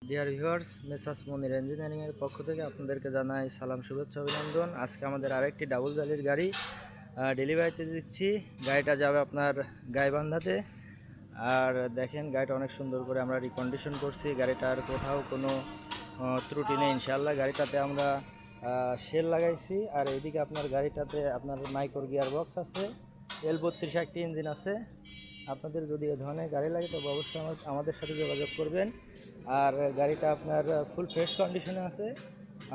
Dear viewers, messrs মনির ইঞ্জিনিয়ারিংয়ের পক্ষ থেকে আপনাদেরকে জানাই সালাম, শুভেচ্ছা, অভিনন্দন। আজকে আমাদের আরেকটি ডাবল জালির গাড়ি ডেলিভারিতে দিচ্ছি। গাড়িটা যাবে আপনার গাইবান্ধাতে। আর দেখেন গাড়িটা অনেক সুন্দর করে আমরা রিকন্ডিশন করছি। গাড়িটার কোথাও কোনো ত্রুটি নেই ইনশাআল্লাহ। গাড়িটাতে আমরা শেল লাগাইছি। আর এদিকে আপনার গাড়িটাতে আপনার মাইক্রো গিয়ার বক্স আছে, L32 একটি ইঞ্জিন আছে। আপনাদের যদি এ ধরনের গাড়ি লাগে তবে অবশ্যই আমাদের সাথে যোগাযোগ করবেন। আর গাড়িটা আপনার ফুল ফ্রেশ কন্ডিশনে আছে।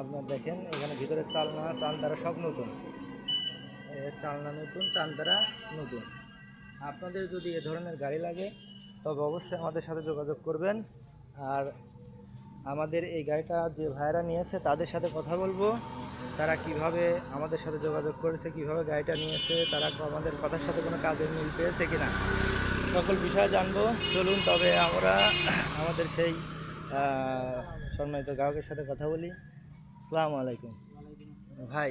আপনার দেখেন এখানে ভিতরে চালনা সব নতুন, চালনা নতুন, চানতারা নতুন। আপনাদের যদি এ ধরনের গাড়ি লাগে তবে অবশ্যই আমাদের সাথে যোগাযোগ করবেন। আর আমাদের এই গাড়িটা যে ভাইরা নিয়েছে তাদের সাথে কথা বলবো, তারা কিভাবে আমাদের সাথে যোগাযোগ করেছে, কিভাবে গাড়িটা নিয়েছে, তারা আমাদের কথার সাথে কোনো কাজের মিল পেয়েছে কিনা, সকল বিষয় জানবো। চলুন তবে আমরা আমাদের সেই সম্মানিত গ্রাহকের সাথে কথা বলি। আসসালামু আলাইকুম ভাই,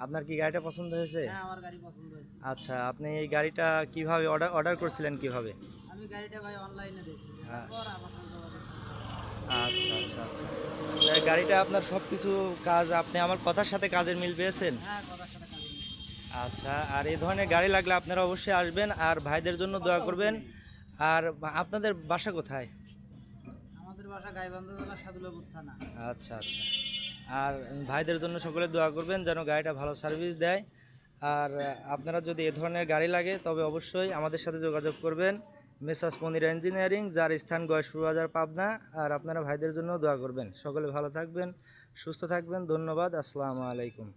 আপনার কি গাড়িটা পছন্দ হয়েছে? হ্যাঁ, আমার গাড়ি পছন্দ হয়েছে। আচ্ছা, আপনি এই গাড়িটা কিভাবে অর্ডার করছিলেন কিভাবে? আমি গাড়িটা ভাই অনলাইনে দেখছি। আচ্ছা আচ্ছা আচ্ছা, এই গাড়িটা আপনার সব কিছু কাজ, আপনি আমার কথার সাথে কাজের মিল পেয়েছেন? হ্যাঁ, কথার সাথে কাজ নেই। আচ্ছা, আর এই ধরনের গাড়ি লাগলে আপনারা অবশ্যই আসবেন আর ভাইদের জন্য দোয়া করবেন। আর আপনাদের বাসা কোথায়? আমাদের বাসা গাইবান্ধা জেলা সাদুল্লাপুর থানা। আচ্ছা আচ্ছা, আর ভাইদের জন্য সকলে দোয়া করবেন যেন গাড়িটা ভালো সার্ভিস দেয়। আর আপনারা যদি এ ধরনের গাড়ি লাগে তবে অবশ্যই আমাদের সাথে যোগাযোগ করবেন। মেসার্স মনির ইঞ্জিনিয়ারিং, যার স্থান গয়েশপুর বাজার, পাবনা। আর আপনারা ভাইদের জন্য দোয়া করবেন। সকলে ভালো থাকবেন, সুস্থ থাকবেন। ধন্যবাদ। আসসালামু আলাইকুম।